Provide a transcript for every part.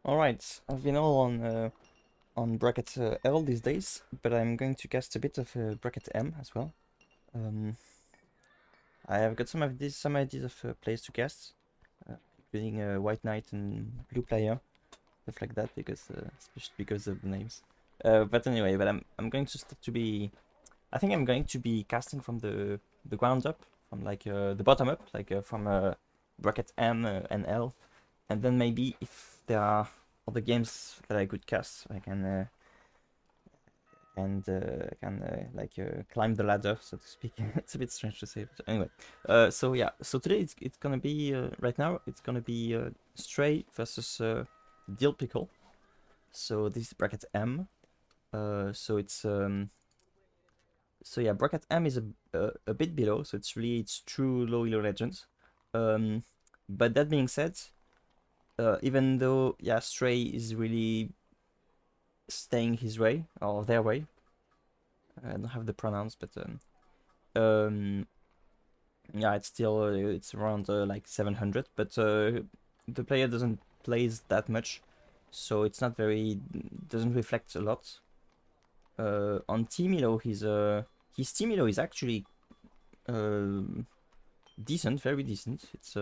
Alright, I've been all on bracket L these days, but I'm going to cast a bit of bracket M as well. I have got some ideas of players to cast, including White Knight and Blue Player, stuff like that, because especially because of the names. But anyway, I'm going to start to be. I think I'm going to be casting from the ground up, from like the bottom up, like from bracket M and L, and then maybe if there are other games that I could cast, I can climb the ladder, so to speak. It's a bit strange to say, but anyway. So yeah, so today it's gonna be right now it's gonna be Stray versus DillPickle. So this is bracket M. So it's so yeah, bracket M is a bit below, so it's true low elo legends. But that being said, even though yeah, Stray is really staying his way or their way. I don't have the pronouns, but yeah, it's still it's around like 700, but the player doesn't plays that much, so it's not very doesn't reflect a lot. On Team Elo, his Team Elo is actually decent, very decent. It's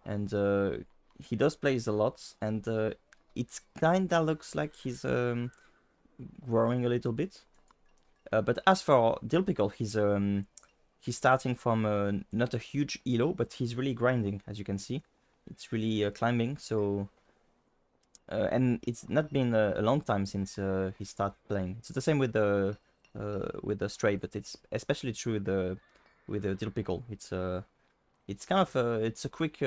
and he does plays a lot, and it kinda looks like he's growing a little bit. But as for DillPickle, he's starting from not a huge elo, but he's really grinding, as you can see. It's really climbing, so and it's not been a long time since he started playing. It's the same with the Stray, but it's especially true with the DillPickle. It's kind of it's a quick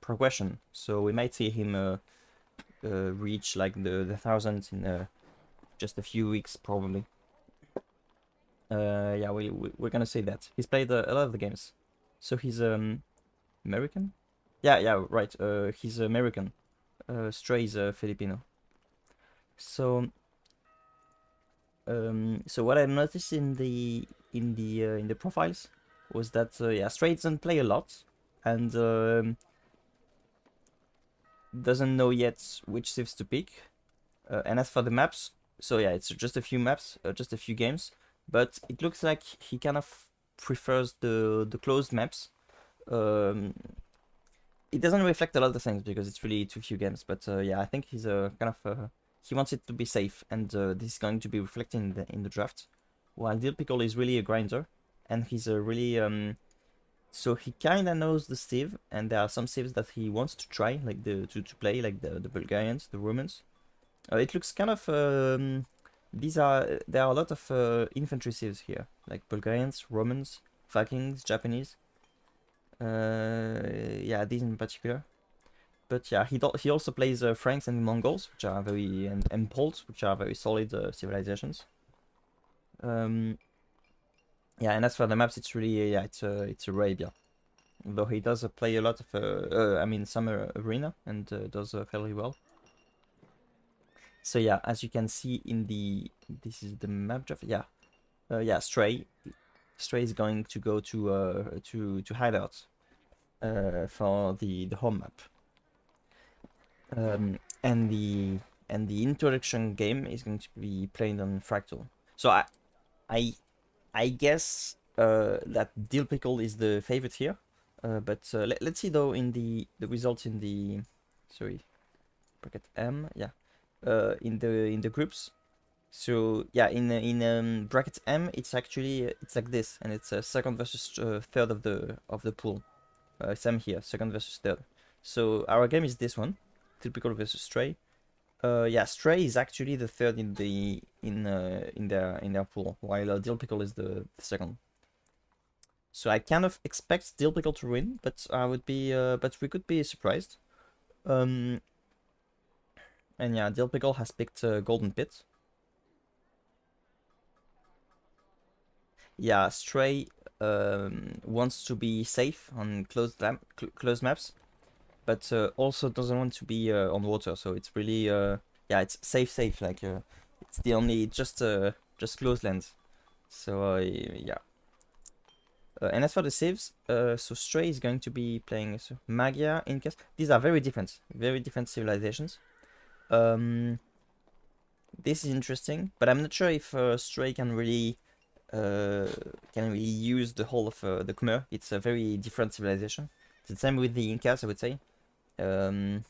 progression, so we might see him reach like the thousands in just a few weeks probably. Yeah, we're gonna say that he's played a lot of the games, so he's American. Yeah, right. He's American. Stray is Filipino. So so what I noticed in the profiles was that yeah, Stray doesn't play a lot and doesn't know yet which civs to pick. And as for the maps, so yeah, it's just a few maps, just a few games, but it looks like he kind of prefers the closed maps. Um, it doesn't reflect a lot of things because it's really too few games, but yeah, I think he's kind of he wants it to be safe, and this is going to be reflected in the draft. While DillPickle is really a grinder, and he's a really so he kind of knows the civ, and there are some civs that he wants to try, like to play, like the Bulgarians, the Romans. It looks kind of there are a lot of infantry civs here, like Bulgarians, Romans, Vikings, Japanese. Yeah, these in particular. But yeah, he also plays Franks and Mongols, which are very and Poles, which are very solid civilizations. Yeah, and as for the maps, it's really yeah, it's Arabia. Though he does play a lot of I mean summer arena and does fairly well. So yeah, as you can see in this is the map draft. Yeah, yeah, Stray is going to go to hideout for the home map. And the introduction game is going to be played on Fractal. So I I guess that DillPickle is the favorite here. But let's see though in the results in the sorry bracket M, yeah, in the groups. So yeah, in bracket M, it's actually it's like this, and it's second versus third of the pool. Same here, second versus third. So our game is this one, Typical versus Stray. Yeah, Stray is actually the third in their pool, while DillPickle is the second. So I kind of expect DillPickle to win, but I would be but we could be surprised. And yeah, DillPickle has picked Golden Pit. Yeah, Stray wants to be safe on closed maps, but also doesn't want to be on water. So it's really yeah, it's safe. Like it's the only just closed lands. So yeah. And as for the saves, so Stray is going to be playing so Magia, Incas. These are very different civilizations. This is interesting, but I'm not sure if Stray uh, can really use the whole of the Khmer. It's a very different civilization. It's the same with the Incas, I would say. Um,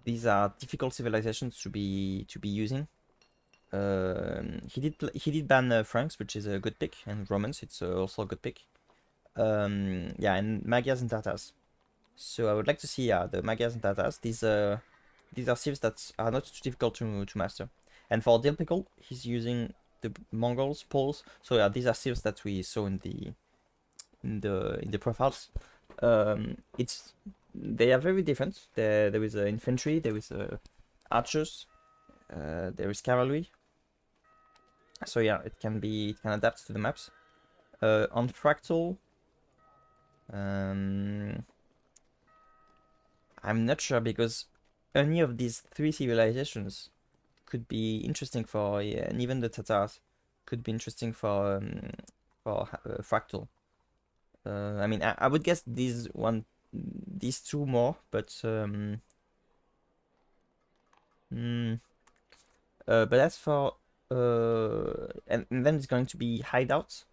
these are difficult civilizations to be using. He did ban Franks, which is a good pick, and Romans, it's also a good pick. Yeah, and Magyars and Tatars. So I would like to see, yeah, the Magyars and Tatars. These are civs that are not too difficult to master. And for DillPickle, he's using the Mongols, Poles. So yeah, these are civs that we saw in the profiles. It's They are very different. There is infantry, there is archers, there is cavalry. So yeah, it can adapt to the maps. On Fractal, um, I'm not sure because any of these three civilizations could be interesting for, yeah, and even the Tatars could be interesting for Fractal. I mean, I would guess these two more, but mm, but that's for and then it's going to be hideouts.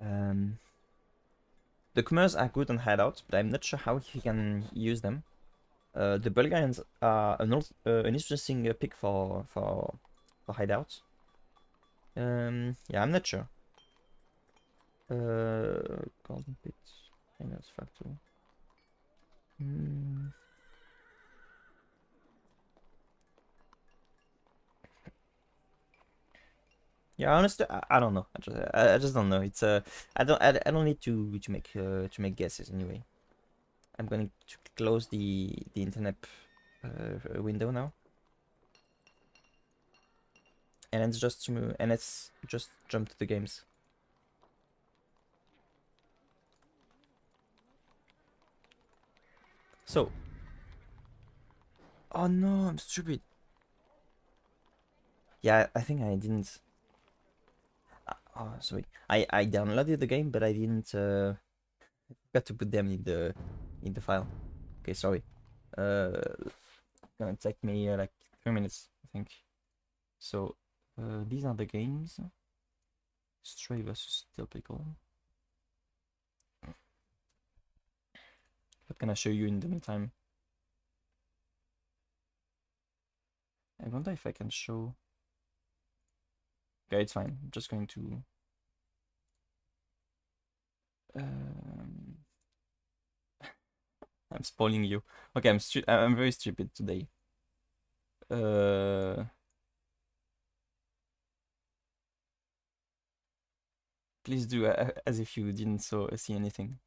Um, the Khmers are good on hideouts, but I'm not sure how he can use them. The Bulgarians are an interesting pick for hideouts. Yeah, I'm not sure. Golden Pit, Minus Fractal. Hmm. Yeah, honestly, I don't know. I just don't know. I don't need to make guesses anyway. I'm going to close the internet window now, and let's just jump to the games. So, oh no, I'm stupid. Yeah, I think I didn't. Oh, sorry. I downloaded the game, but I didn't got to put them in the file. Okay, sorry. Gonna take me like 3 minutes, I think. So, these are the games. Stray versus DillPickle. What can I show you in the meantime? I wonder if I can show. Okay, it's fine. I'm just going to. Um, I'm spoiling you. Okay, I'm very stupid today. Uh, Please do as if you didn't see anything.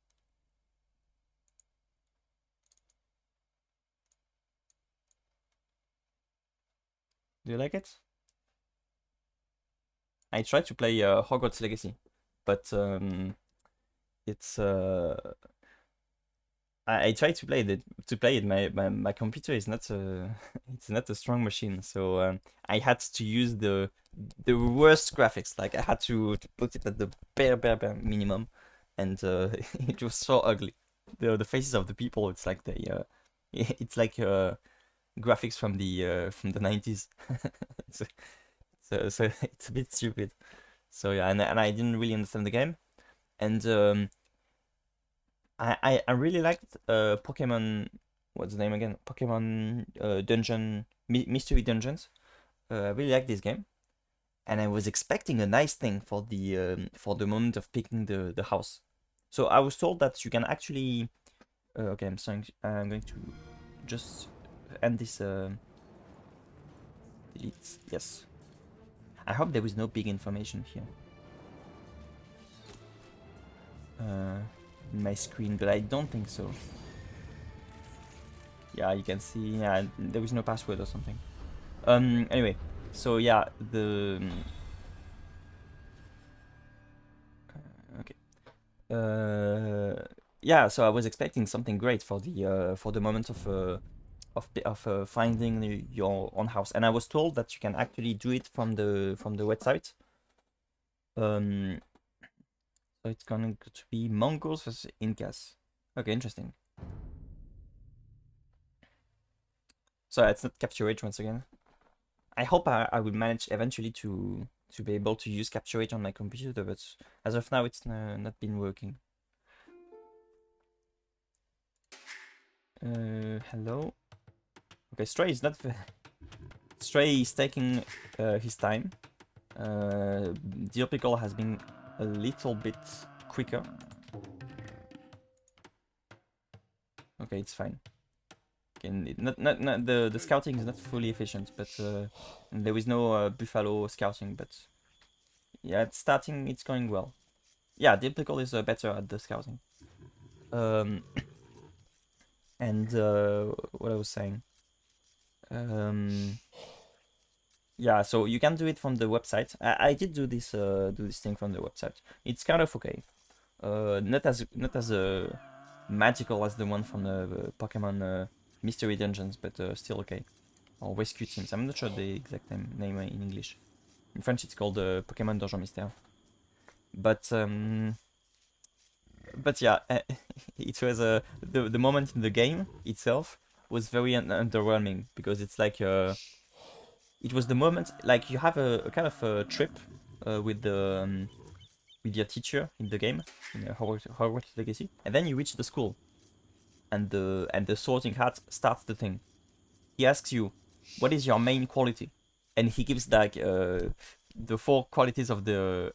Do you like it? I tried to play Hogwarts Legacy, but it's I tried to play it. My computer is not a it's not a strong machine, so I had to use the worst graphics. Like I had to put it at the bare minimum, and it was so ugly. The faces of the people, it's like it's like graphics from the 90s. so, so it's a bit stupid. So yeah, and I didn't really understand the game, and I really liked Pokemon. What's the name again? Pokemon Mystery Dungeons. I really like this game, and I was expecting a nice thing for the moment of picking the house. So I was told that you can actually. Okay, I'm sorry. I'm going to just end this. Delete. Yes. I hope there is no big information here. In my screen, but I don't think so. Yeah, you can see. Yeah, there is no password or something. Anyway, so yeah, okay. Yeah, so I was expecting something great for the moment of finding your own house, and I was told that you can actually do it from the website. Um, so it's going to be Mongols versus Incas. Okay, interesting. So it's not Capture Age once again. I hope I will manage eventually to be able to use Capture Age on my computer, but as of now it's not been working. Hello. Okay, Stray is not. Stray is taking his time. DillPickle has been a little bit quicker. Okay, it's fine. Okay, not the scouting is not fully efficient, but there is no buffalo scouting. But yeah, it's starting. It's going well. Yeah, DillPickle is better at the scouting. And what I was saying. Yeah, so you can do it from the website. I did do this thing from the website. It's kind of okay. Not as magical as the one from the Pokemon Mystery Dungeons, but still okay. Or Rescue Teams. I'm not sure the exact name in English. In French, it's called Pokemon Donjon Mystère. But yeah, it was the moment in the game itself was very underwhelming because it's like it was the moment like you have a kind of a trip with your teacher in the game in Hogwarts Legacy, and then you reach the school, and the Sorting Hat starts the thing. He asks you, "What is your main quality?" And he gives like the 4 qualities of the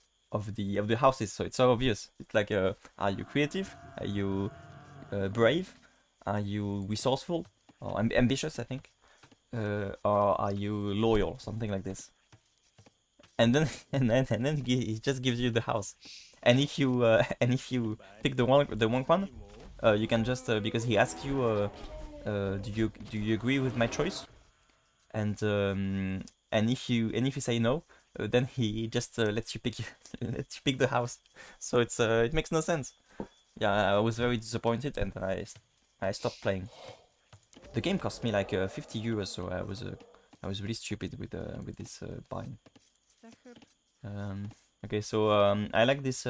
houses. So it's so obvious. It's like, are you creative? Are you brave? Are you resourceful or ambitious? I think. Or are you loyal? Something like this. And then and then he just gives you the house. And if you pick the wrong one, you can just because he asks you, do you agree with my choice? And if you say no, then he just lets you pick lets you pick the house. So it makes no sense. Yeah, I was very disappointed, and I stopped playing. The game cost me like 50 euros, so I was really stupid with this buying. Okay, so I like this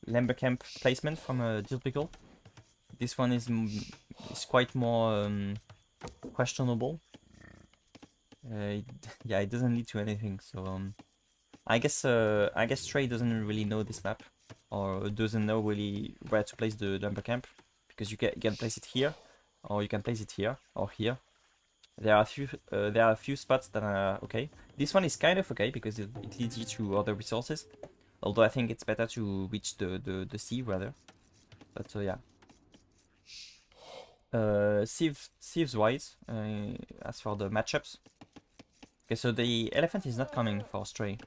lumber camp placement from DillPickle. This one is quite more questionable. Yeah, it doesn't lead to anything. So I guess Stray doesn't really know this map, or doesn't know really where to place the lumber camp, because you can place it here, or you can place it here or here. There are a few spots that are okay. This one is kind of okay because it leads you to other resources. Although I think it's better to reach the sea rather. But yeah. Thieves wise, as for the matchups. Okay, so the elephant is not coming for Stray.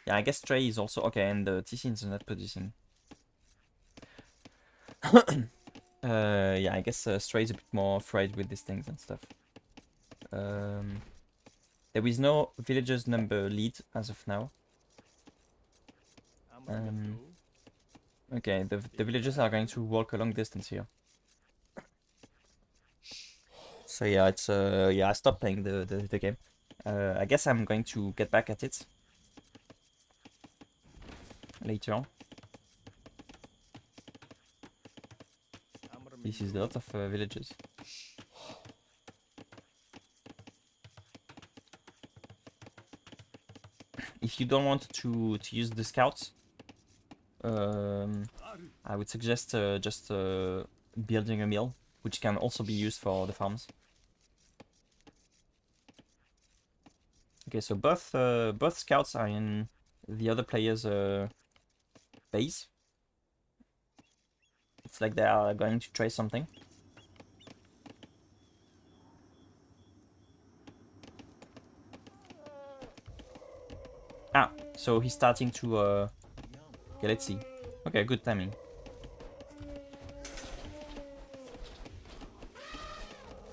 Yeah, I guess Stray is also okay, and the T-Scene is not producing. Yeah, I guess Stray is a bit more afraid with these things and stuff. There is no villagers number lead as of now. Okay, the villagers are going to walk a long distance here. So yeah, it's yeah, I stopped playing the game. I guess I'm going to get back at it later on. This is a lot of villagers. If you don't want to use the scouts, I would suggest just building a mill, which can also be used for the farms. Okay, so both scouts are in the other player's base. It's like they are going to try something. Ah, so he's starting to okay, let's see. Okay, good timing.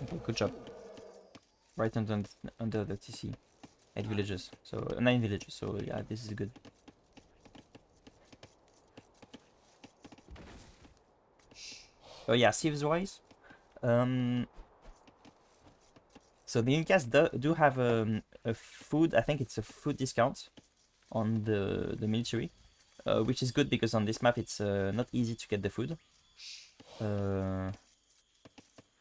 Okay, good job. Right under the TC. 8 villages. So 9 villages. So yeah, this is good. Oh yeah, thieves wise. So the Incas do have a food. I think it's a food discount on the military, which is good because on this map it's not easy to get the food.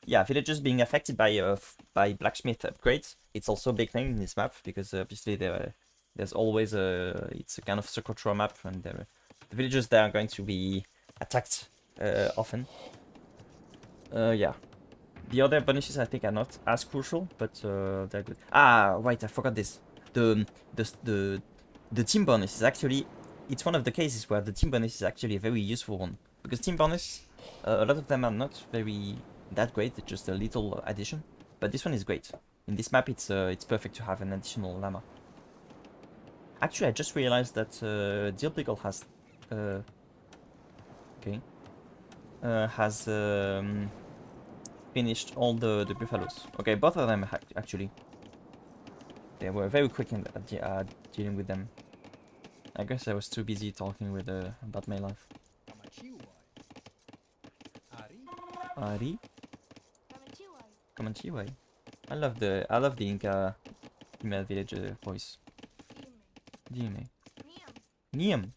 yeah, villagers being affected by blacksmith upgrades. It's also a big thing in this map because obviously there's always it's a kind of circular map, and the villagers there are going to be attacked often. Yeah. The other bonuses I think are not as crucial, but they're good. Ah, right, I forgot this. The the the team bonus is actually, it's one of the cases where the team bonus is actually a very useful one, because team bonus, a lot of them are not very that great. It's just a little addition, but this one is great. In this map, it's perfect to have an additional llama. Actually, I just realized that DillPickle has okay has finished all the buffaloes. Okay, both of them actually. They were very quick in dealing with them. I guess I was too busy talking with about my life. Ari? Comanchiwai. I love the Inca female villager voice. Dime. Niam.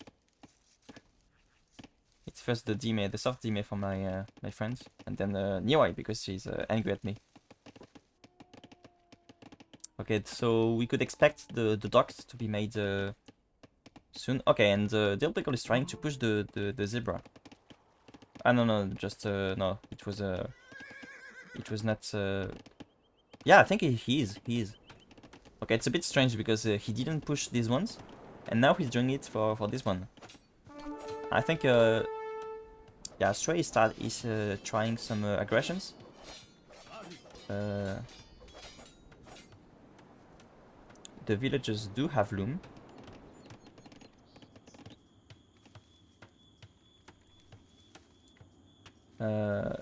It's first the Dime, the soft Dime from my my friends, and then Niwai because she's angry at me. Okay, so we could expect the docks to be made soon. Okay, and DillPickle is trying to push the zebra. Ah no, just no, it was not. Yeah, I think he is. Okay, it's a bit strange because he didn't push these ones, and now he's doing it for this one. I think yeah, Stray is trying some aggressions. The villagers do have loom.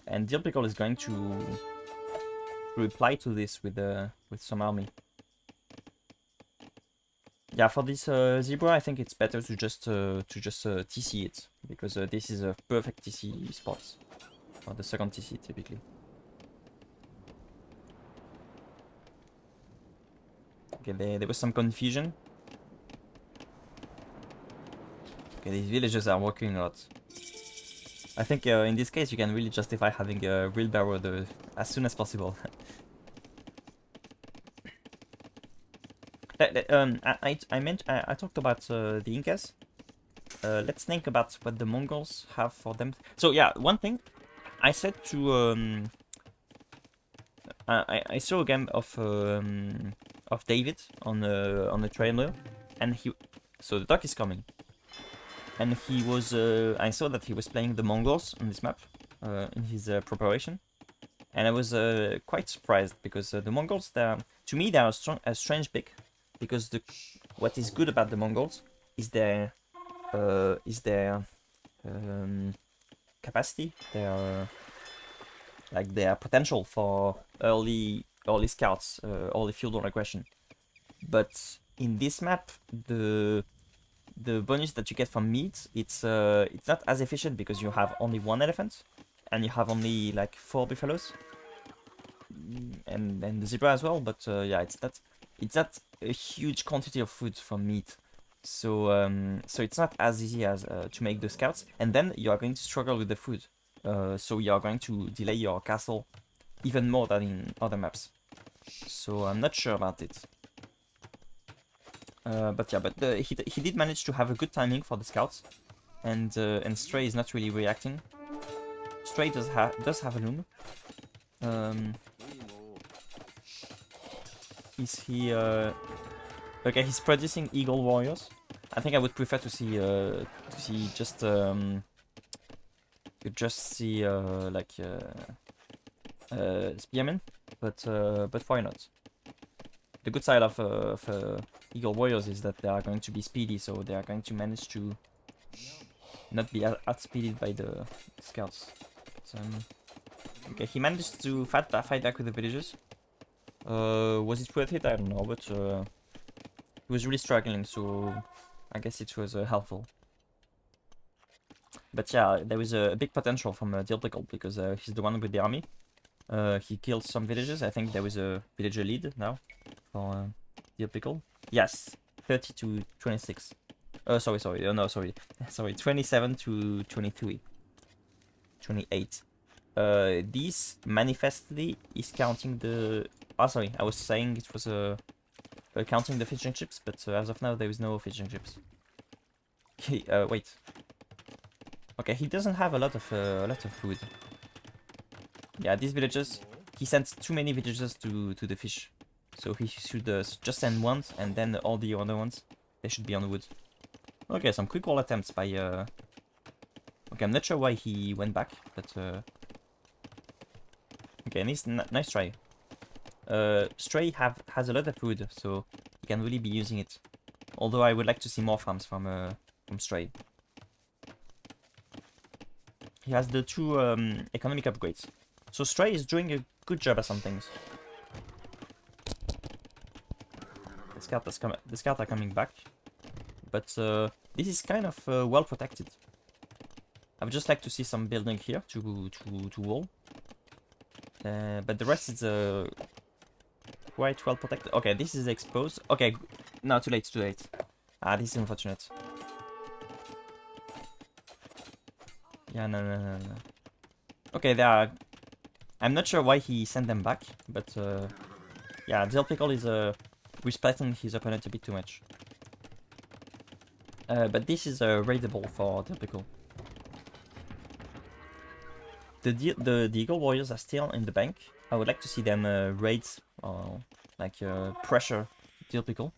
And DillPickle is going to reply to this with some army. Yeah, for this zebra, I think it's better to just TC it, because this is a perfect TC spot for the second TC typically. Okay, there was some confusion. Okay, these villagers are working a lot. I think in this case you can really justify having a wheelbarrow as soon as possible. I talked about the Incas. Let's think about what the Mongols have for them. So yeah, one thing I said to I saw a game of David on the trailer, and so the duck is coming, and he was I saw that he was playing the Mongols on this map in his preparation, and I was quite surprised because the Mongols, to me they are a strange pick, because what is good about the Mongols is their capacity, their potential for early scouts, early feudal aggression. But in this map, the bonus that you get from meat, it's not as efficient because you have only one elephant, and you have only like 4 buffaloes, and the zebra as well. But yeah, it's not a huge quantity of food from meat. So so it's not as easy as to make the scouts, and then you are going to struggle with the food. So you are going to delay your castle even more than in other maps. So I'm not sure about it. But yeah, he did manage to have a good timing for the scouts, and Stray is not really reacting. Stray does have a loom. Is he okay? He's producing eagle warriors. I think I would prefer to see just like spearmen, but why not? The good side of eagle warriors is that they are going to be speedy, so they are going to manage to not be outspeeded by the scouts. So, okay, he managed to fight back with the villagers. Was it worth it? I don't know, but he was really struggling, so I guess it was helpful. But yeah, there was a big potential from DillPickle, because he's the one with the army. He killed some villagers. I think there was a villager lead now for DillPickle. Yes, 30 to 26. Sorry. No, sorry. Sorry, 27 to 23. 28. This manifestly is counting the... Oh, sorry, I was saying it was counting the fishing chips, but as of now there is no fishing chips. He, wait. Okay, he doesn't have a lot of food. Yeah, these villagers, he sends too many villagers to the fish. So he should just send one, and then all the other ones, they should be on the wood. Okay, some quick wall attempts by... Okay, I'm not sure why he went back, but... Okay, nice try. Stray has a lot of food, so he can really be using it. Although I would like to see more farms from Stray. He has the two economic upgrades. So Stray is doing a good job at some things. The scouts are coming back. But this is kind of well protected. I would just like to see some building here to wall. But the rest is quite well protected. Okay, this is exposed. Okay, no, too late, too late. Ah, this is unfortunate. Yeah, no. Okay, they are... I'm not sure why he sent them back, but yeah, DillPickle is respecting his opponent a bit too much. But this is raidable for DillPickle. The Eagle Warriors are still in the bank. I would like to see them raid or like pressure DillPickle.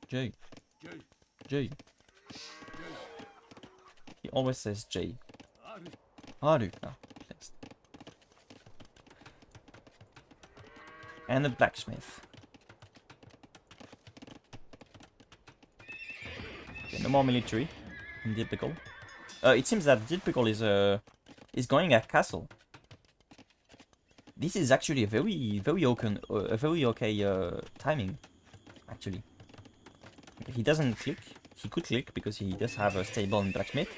J. He always says J. Haru. Oh, next. And a blacksmith. Okay, no more military in DillPickle. It seems that DillPickle is going at castle. This is actually a very okay timing, actually. He doesn't click. He could click because he does have a stable in blacksmith.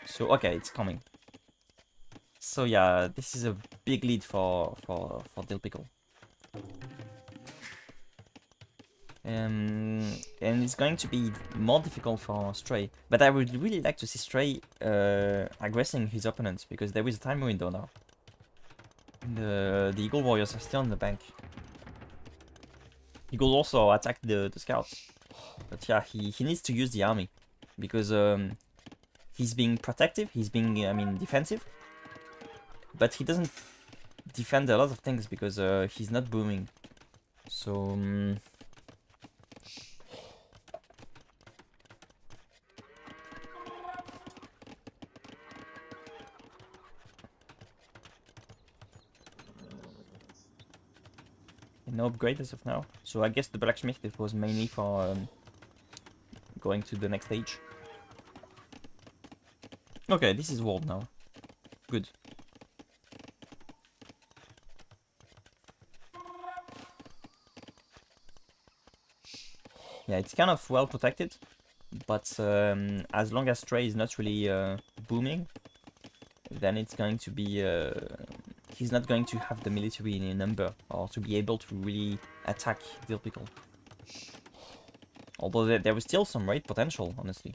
So okay, it's coming. So yeah, this is a big lead for DillPickle. And it's going to be more difficult for Stray. But I would really like to see Stray aggressing his opponents because there is a time window now. The Eagle Warriors are still in the bank. He could also attack the scouts. But yeah, he needs to use the army. Because he's being protective, he's being, I mean, defensive. But he doesn't defend a lot of things because he's not booming. So... no upgrade as of now. So I guess the blacksmith, it was mainly for going to the next stage. Okay, this is walled now. Good. Yeah, it's kind of well protected, but as long as Stray is not really booming, then it's going to be... he's not going to have the military in a number, or to be able to really attack DillPickle. Although there was still some raid potential, honestly.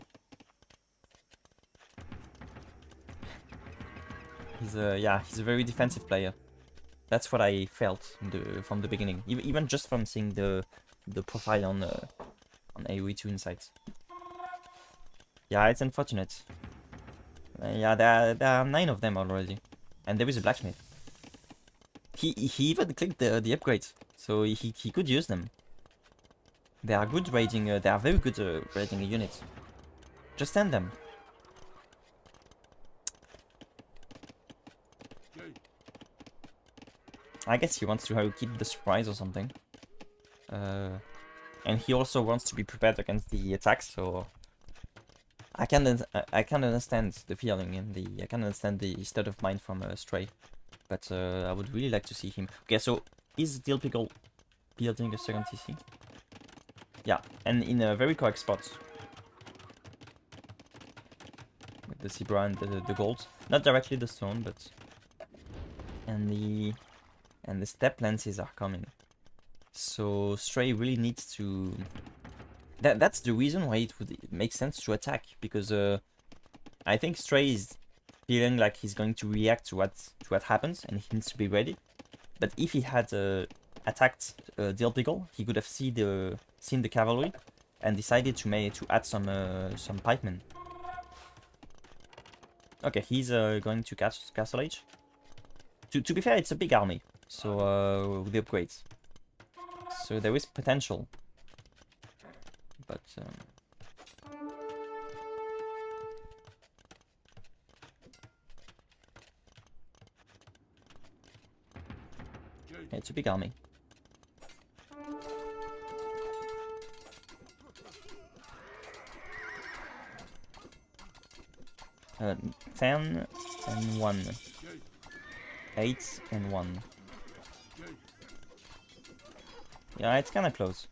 He's a very defensive player. That's what I felt from the beginning, even just from seeing the profile on AoE2 Insights. Yeah, it's unfortunate. Yeah, there are 9 of them already, and there is a blacksmith. He even clicked the upgrades, so he could use them. They are good raiding. They are very good raiding units. Just send them. I guess he wants to keep the surprise or something. And he also wants to be prepared against the attacks. So I can understand the feeling and I can understand the state of mind from Stray. But I would really like to see him. Okay, so is DillPickle building a second TC? Yeah, and in a very correct spot. With the zebra and the gold. Not directly the stone, but... And the... and the step lances are coming. So Stray really needs to. That's the reason why it would make sense to attack, because I think Stray is feeling like he's going to react to what happens, and he needs to be ready. But if he had attacked DillPickle, he could have seen the cavalry and decided to add some pikemen. Okay, he's going to catch Castle Age. To be fair, it's a big army, so with the upgrades, so there is potential. But it's a big army. 10 and 1. 8 and 1. Yeah, it's kinda close.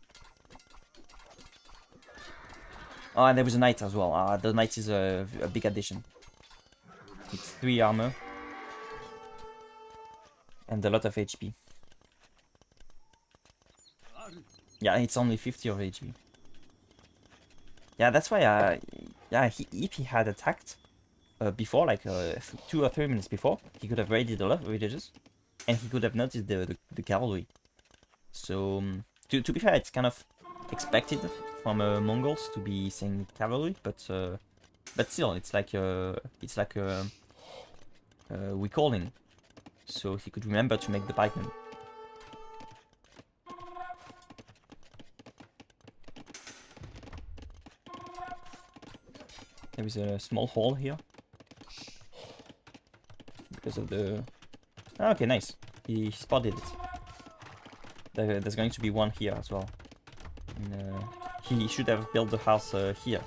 Oh, and there was a knight as well. The knight is a big addition. It's 3 armor. And a lot of HP. Yeah, it's only 50 of HP. Yeah, that's why, yeah, if he had attacked before, like 2 or 3 minutes before, he could have raided a lot of villages, and he could have noticed the cavalry. So, to be fair, it's kind of expected from Mongols to be seeing cavalry, but still, it's like recalling. So he could remember to make the pikemen. There is a small hole here because of the. Oh, okay, nice. He spotted it. There's going to be one here as well. And, he should have built the house here,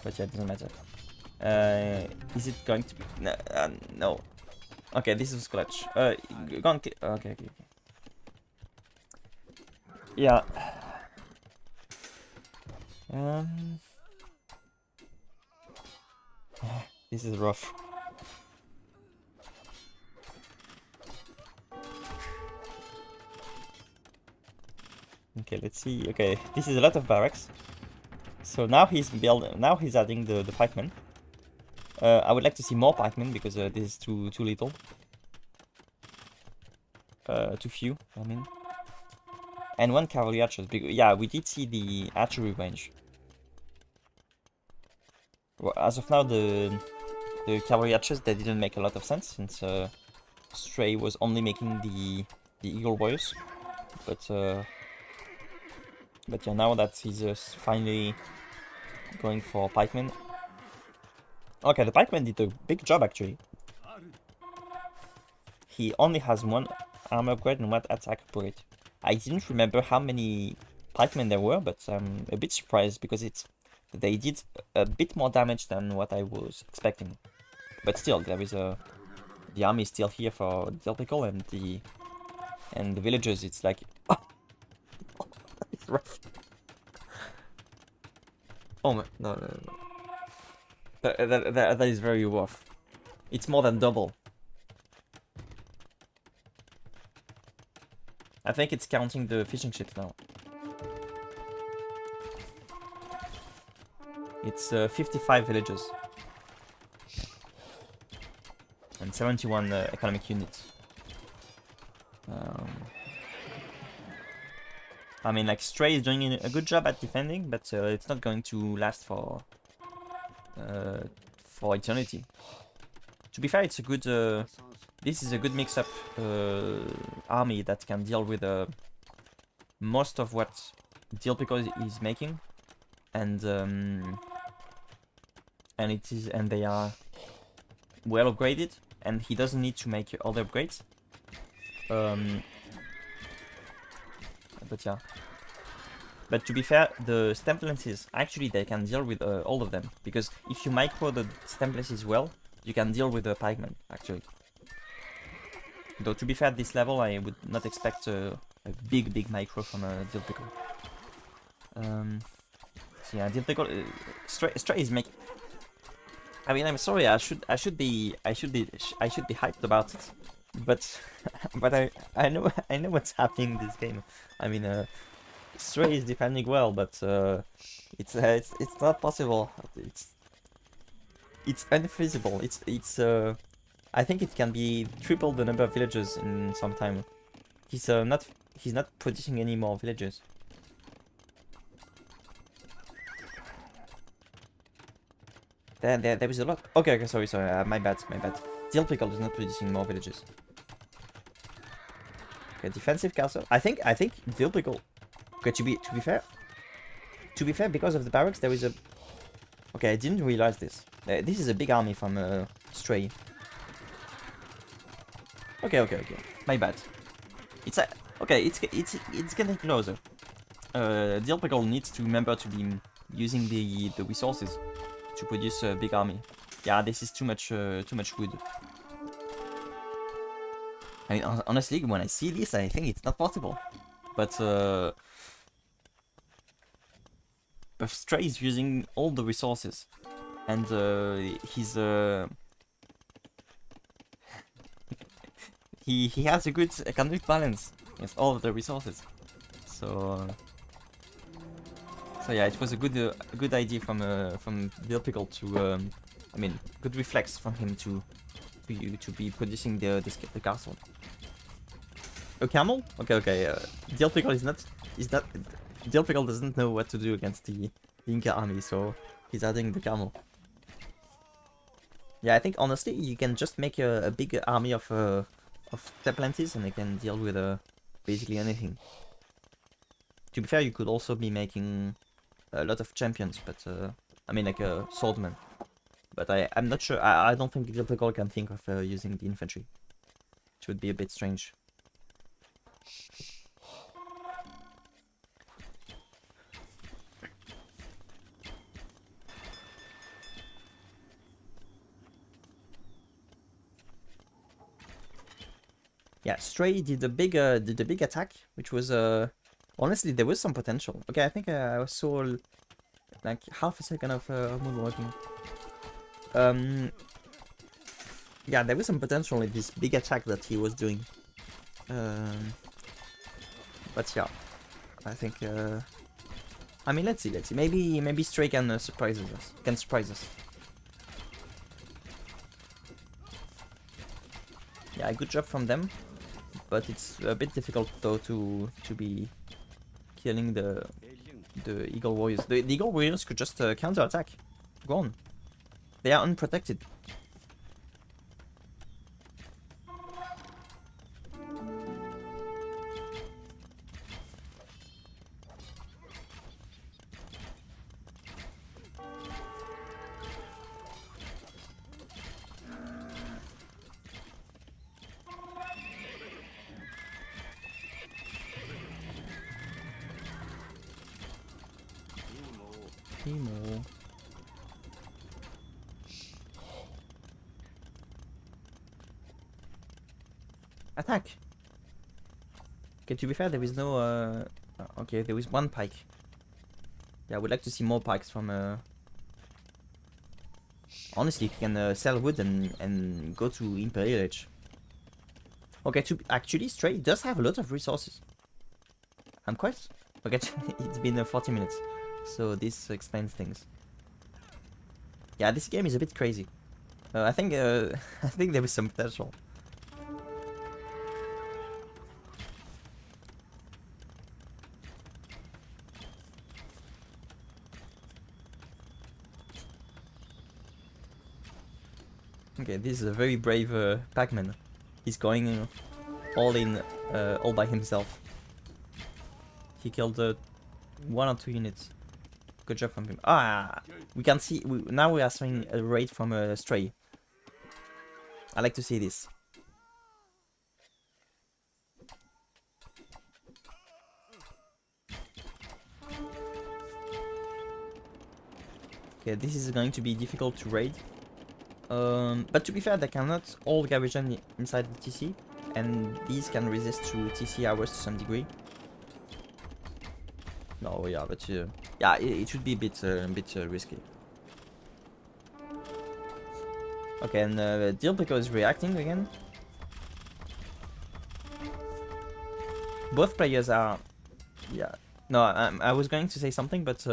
but yeah, it doesn't matter. Is it going to be? No. Okay, this is clutch. Go on. Okay. Yeah. This is rough. Okay, let's see. Okay, this is a lot of barracks. So now he's adding the pikemen. I would like to see more pikemen because this is too little. Too few, I mean. And 1 cavalry archers. Yeah, we did see the archery range. Well, as of now, the cavalry archers, they didn't make a lot of sense since Stray was only making the eagle warriors. But yeah, now that he's finally going for pikemen. Okay, the pikeman did a big job actually. He only has 1 armor upgrade and 1 attack upgrade. I didn't remember how many pikemen there were, but I'm a bit surprised because they did a bit more damage than what I was expecting. But still, there is the army is still here for DillPickle, and the villagers. It's like it's rough. Oh my, no. That is very rough. It's more than double. I think it's counting the fishing ships now. It's 55 villages. And 71 economic units. I mean, like, Stray is doing a good job at defending, but it's not going to last for eternity. To be fair, it's a good. This is a good mix-up army that can deal with most of what DillPickle is making, and they are well upgraded, and he doesn't need to make all the upgrades. But yeah. But to be fair, the Stemplances, actually they can deal with all of them. Because if you micro the Stemplances well, you can deal with the pikemen, actually. Though to be fair, at this level, I would not expect a big micro from DillPickle. So yeah, DillPickle, Stray is making. I mean, I'm sorry. I should be hyped about it, but but I know I know what's happening in this game. I mean, Stray is defending well, but it's not possible. It's unfeasible. It's I think it can be triple the number of villagers in some time. He's not producing any more villagers. There was a lot. Okay, sorry, my bad. DillPickle is not producing more villages. Okay, defensive castle. I think DillPickle. Okay, to be fair, because of the barracks, there is a. Okay, I didn't realize this. This is a big army from Stray. Okay. My bad. It's a. Okay, it's getting closer. DillPickle needs to remember to be using the resources to produce a big army. Yeah, this is too much wood. I mean, honestly, when I see this, I think it's not possible. But Stray is using all the resources, and he's he has a good economic balance with all of the resources. So yeah, it was a good idea from DillPickle to I mean, good reflex from him to be producing the castle. A camel? Okay. DillPickle is not DillPickle doesn't know what to do against the Inca army, so he's adding the camel. Yeah, I think honestly you can just make a big army of Teplantis and they can deal with basically anything. To be fair, you could also be making a lot of champions, but I mean like a swordman. But I'm not sure. I don't think DillPickle can think of using the infantry, which would be a bit strange. Yeah, Stray did a big attack, which was honestly there was some potential. Okay, I think I saw like half a second of moonwalking. Yeah, there was some potential in this big attack that he was doing. But yeah, I think. I mean, let's see. Maybe Stray can surprise us. Yeah, good job from them. But it's a bit difficult though to be killing the Eagle Warriors. The Eagle Warriors could just counter attack. Go on. They are unprotected. Timo. Attack! Okay, to be fair, there is no okay, there is one pike. Yeah, I would like to see more pikes from honestly, you can sell wood and go to Imperial Age. Okay, actually, Stray does have a lot of resources. I'm quite... Okay, it's been 40 minutes, so this explains things. Yeah, this game is a bit crazy. I think I think there is some potential. Okay, this is a very brave Pac-Man. He's going all in, all by himself. He killed 1 or 2 units. Good job from him. Ah, we can see now we are seeing a raid from a Stray. I like to see this. Okay, this is going to be difficult to raid. But to be fair, they cannot all garrison inside the TC, and these can resist to TC hours to some degree. No, yeah, but yeah, it should be a bit risky. Okay, and DillPickle is reacting again. both players are... Yeah. No, I was going to say something, but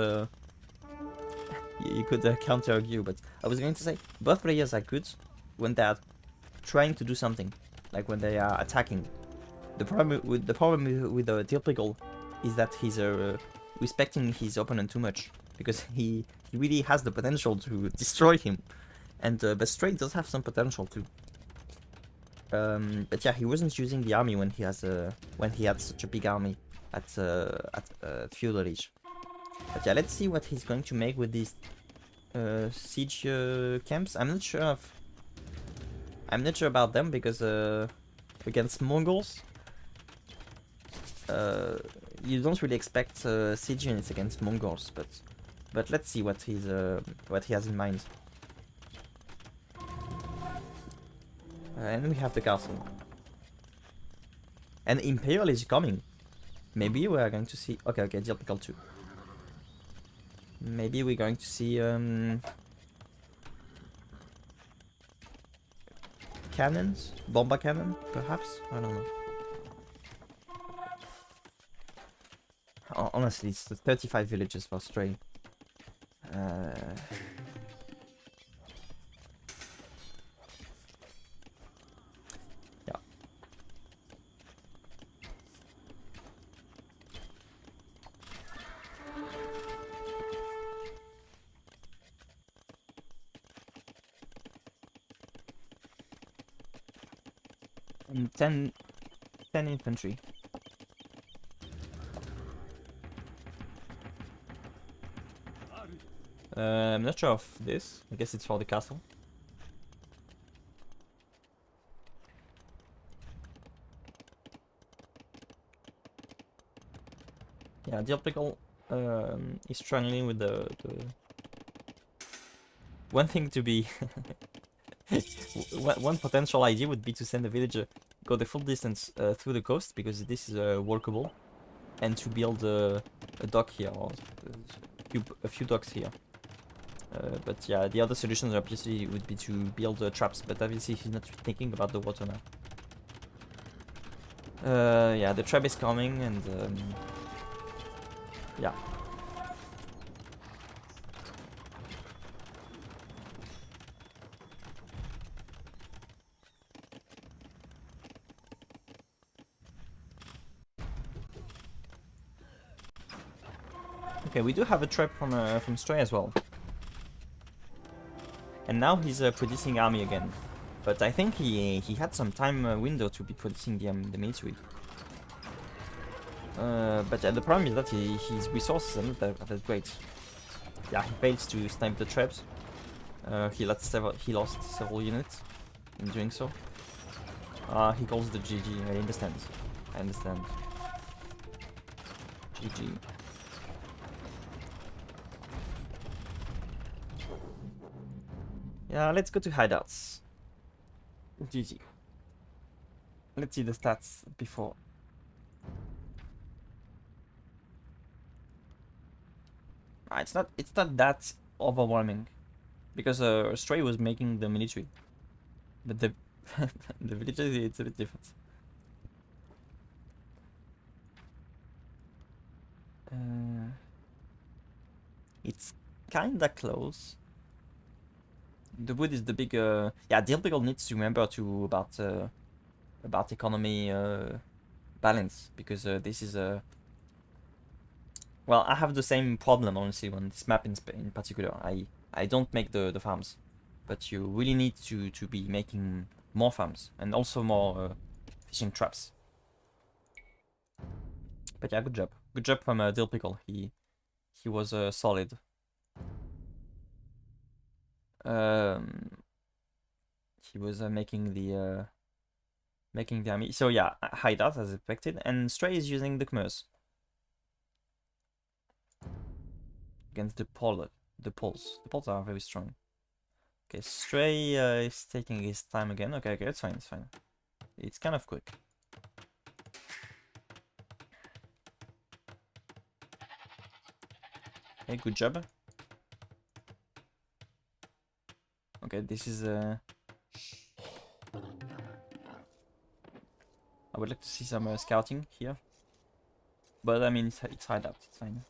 you could counter argue. But I was going to say both players are good when they are trying to do something, like when they are attacking. The problem with the DillPickle is that he's respecting his opponent too much, because he really has the potential to destroy him, and but Stray does have some potential too. But yeah, he wasn't using the army when he had such a big army at Feudal Age. But yeah, let's see what he's going to make with these siege camps. I'm not sure about them, because against Mongols, you don't really expect siege units against Mongols. But let's see what he has in mind. And we have the castle. And Imperial is coming. Maybe we are going to see... Okay, DillPickle 2. Maybe we're going to see cannons? Bomba cannon, perhaps? I don't know. Honestly, it's the 35 villages for Stray. Yeah. And 10 infantry. I'm not sure of this. I guess it's for the castle. Yeah, DillPickle is struggling with the... One thing to be... one potential idea would be to send a villager go the full distance through the coast, because this is workable, and to build a dock here, or a few docks here. But yeah, the other solutions obviously would be to build traps, but obviously he's not thinking about the water now. Yeah, the trap is coming, and yeah. Okay, we do have a trap from Stray as well. And now he's producing army again. But I think he had some time window to be producing the military. But yeah, the problem is that his resources are not that great. Yeah, he fails to snipe the traps. He lost several units in doing so. He calls the GG. I understand. GG. Yeah, let's go to hideouts. GG. Let's see the stats before. It's not that overwhelming, because Stray was making the military, but the the villagers, it's a bit different. It's kinda close. The wood is the big. Yeah, DillPickle needs to remember about economy balance, because this is a. Well, I have the same problem, honestly, on this map in particular. I don't make the farms, but you really need to be making more farms, and also more fishing traps. But yeah, good job from DillPickle. He was solid. He was making the army. So yeah, hideout as expected, and Stray is using the Khmers against the Poles. The Poles are very strong. Okay, Stray is taking his time again. Okay, it's fine. It's kind of quick. Okay, good job. Okay, this is I would like to see some scouting here. But I mean, it's hide out. It's fine.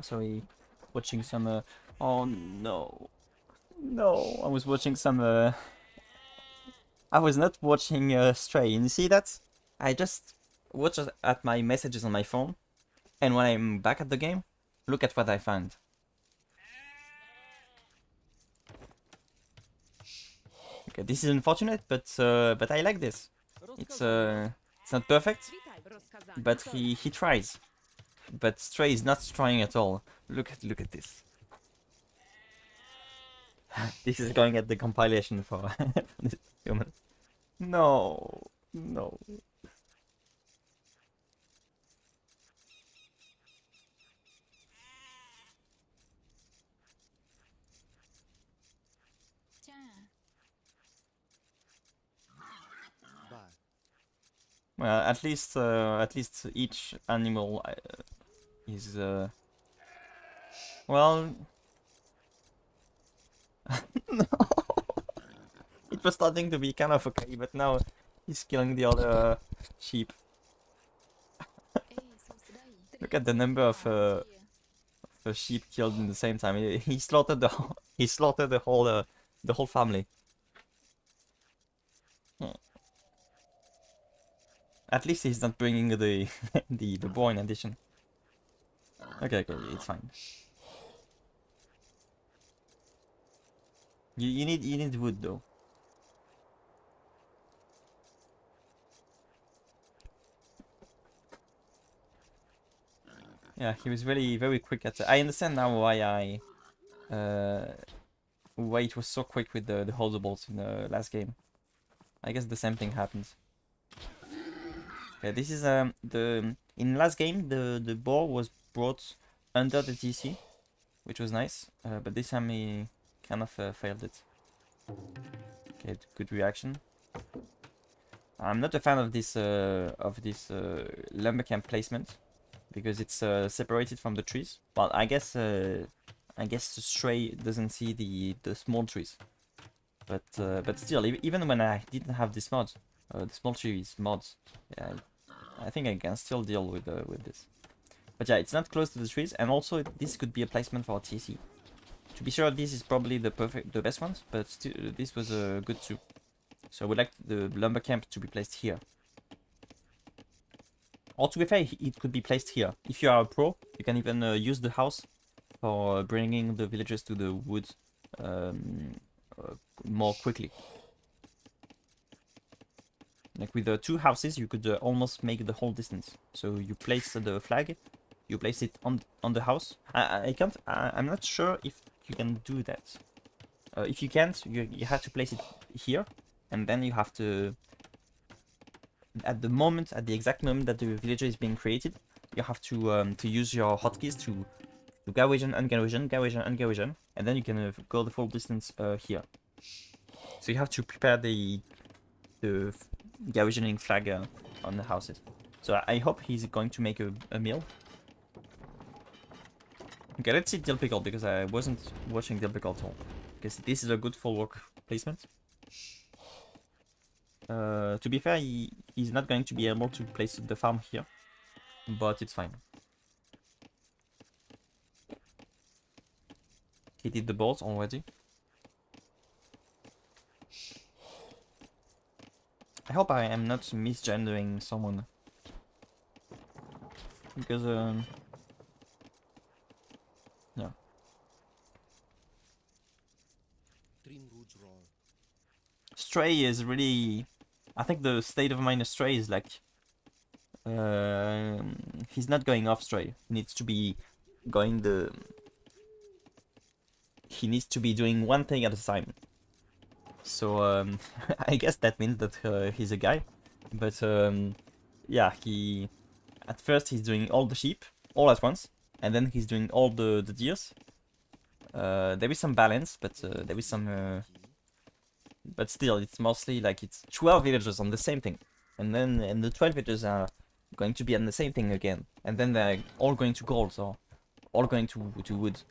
So we watching some. Oh no, no! I was watching some. I was not watching Stray. And you see that? I just watched at my messages on my phone, and when I'm back at the game, look at what I found. Okay, this is unfortunate, but I like this. It's not perfect, but he tries. But Stray is not trying at all. Look at this. This is going at the compilation for this human. No, no. Well, at least each animal is well. No. It was starting to be kind of okay, but now he's killing the other sheep. Look at the number of sheep killed in the same time. He slaughtered the whole family. At least he's not bringing the the boy in addition. Okay, it's fine. You need wood though. Yeah, he was very quick at it. I understand now why it was so quick with the holdables in the last game. I guess the same thing happens. Okay, this is in last game the ball was brought under the TC, which was nice. But this time he kind of failed it. Okay, good reaction. I'm not a fan of this lumber camp placement because it's separated from the trees. But I guess the Stray doesn't see the small trees. But still, even when I didn't have this mod, the small trees mods, yeah, I think I can still deal with this. But yeah, it's not close to the trees, and also this could be a placement for TC. To be sure, this is probably the best ones, but still, this was good too. So I would like the lumber camp to be placed here. Or to be fair, it could be placed here. If you are a pro, you can even use the house for bringing the villagers to the woods more quickly. Like with the two houses, you could almost make the whole distance. So you place the flag, you place it on the house. I'm not sure if you can do that. If you can't, you have to place it here, and then you have to, at the exact moment that the villager is being created, you have to use your hotkeys to Gawajan, Ungawajan, Gawajan, Ungawajan, and then you can go the full distance here. So you have to prepare the Gawajaning flag on the houses. So I hope he's going to make a meal. Okay, let's see DillPickle, because I wasn't watching DillPickle at all. Because this is a good full work placement. To be fair, he's not going to be able to place the farm here, but it's fine. He did the balls already. I hope I am not misgendering someone. Because, yeah. Stray is really... I think the state of mind of Stray is like... he's not going off Stray. He needs to be going the... He needs to be doing one thing at a time. So, I guess that means that he's a guy. But, yeah, he at first he's doing all the sheep all at once, and then he's doing all the deers. There is some balance, but there is some. But still, it's mostly like it's 12 villagers on the same thing, and the 12 villagers are going to be on the same thing again, and then they're all going to gold or all going to wood.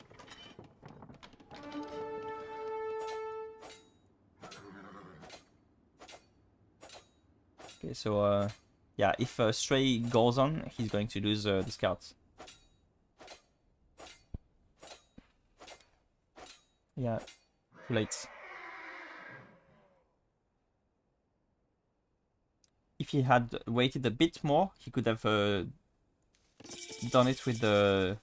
Okay, so yeah, if Stray goes on, he's going to lose the scouts. Yeah, too late. If he had waited a bit more, he could have done it with the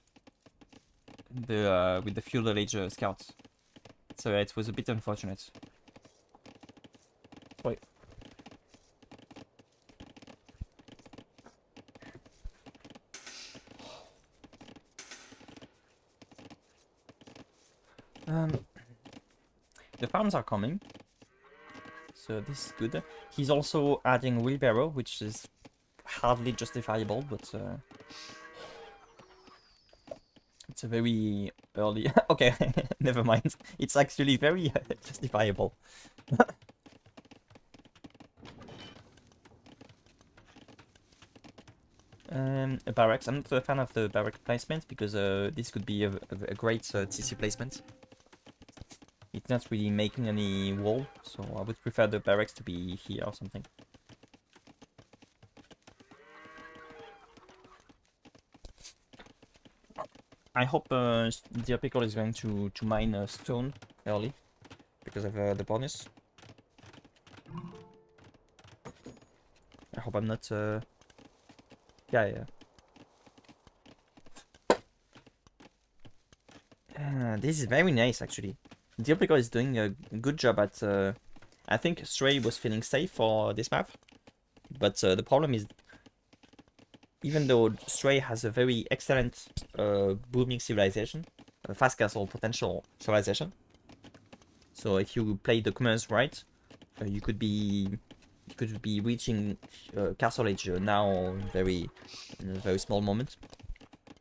feudal age scouts. So yeah, it was a bit unfortunate. Wait. The farms are coming, so this is good. He's also adding wheelbarrow, which is hardly justifiable, but it's a very early. Okay, never mind. It's actually very justifiable. A barracks. I'm not a fan of the barrack placement because this could be a great TC placement. It's not really making any wall, so I would prefer the barracks to be here or something. I hope DillPickle is going to mine stone early because of the bonus. I hope I'm not. Yeah. This is very nice actually. DillPickle is doing a good job at. I think Stray was feeling safe for this map, but the problem is, even though Stray has a very excellent booming civilization, a fast castle potential civilization. So if you play the commands right, you could be reaching castle age now in a very small moment.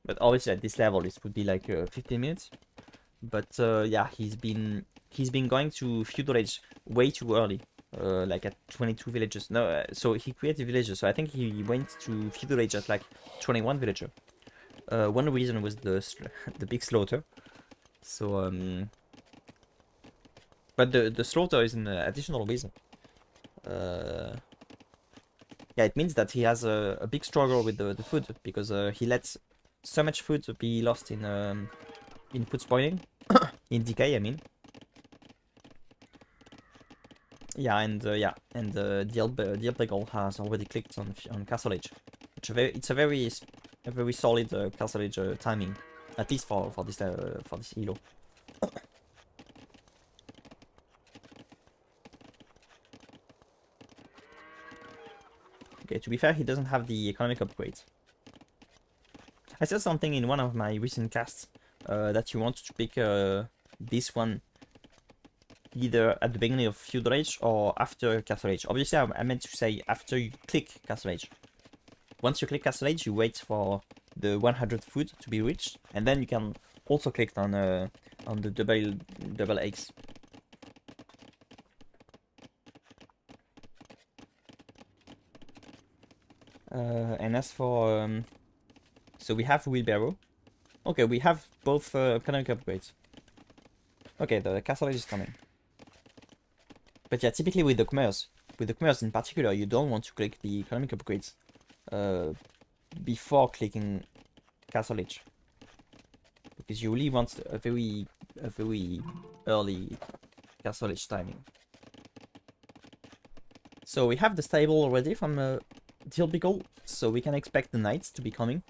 But obviously at this level it would be like 15 minutes. But yeah, he's been going to feudal age way too early, like at 22 villages. No, so he created villages. So I think he went to feudal age at like 21 villager. One reason was the big slaughter. So but the slaughter is an additional reason. Yeah, it means that he has a big struggle with the food because he lets so much food be lost in food spoiling, in decay, I mean. Yeah, and DillPickle has already clicked on Castle Age, which it's a very solid Castle Age timing, at least for this elo. Okay, to be fair, he doesn't have the economic upgrades. I said something in one of my recent casts that you want to pick this one either at the beginning of Feudal Age or after Castle Age. Obviously, I meant to say after you click Castle Age. Once you click Castle Age, you wait for the 100 food to be reached, and then you can also click on the double eggs. And as for so we have wheelbarrow. Okay, we have both economic upgrades. Okay, the castle age is coming. But yeah, typically with the commerce in particular, you don't want to click the economic upgrades before clicking castle age, because you really want a very early castle age timing. So we have the stable already from DillPickle, so we can expect the knights to be coming.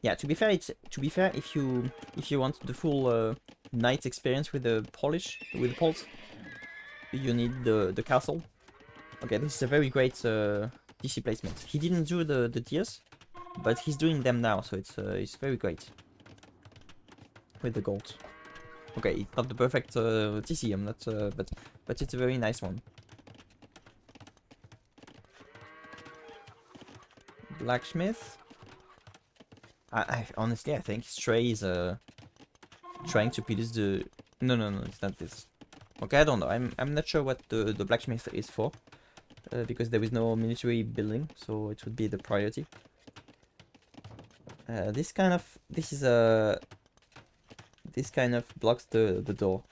Yeah, to be fair, if you want the full knight experience with the Polish, with the Poles, you need the castle. Okay, this is a very great DC placement. He didn't do the tiers, but he's doing them now, so it's very great with the gold. Okay, it's not the perfect TC, I'm not, but it's a very nice one. blacksmith. I honestly, I think Stray is trying to produce the. No, it's not this. Okay, I don't know. I'm not sure what the blacksmith is for, because there is no military building, so it would be the priority. This kind of blocks the door.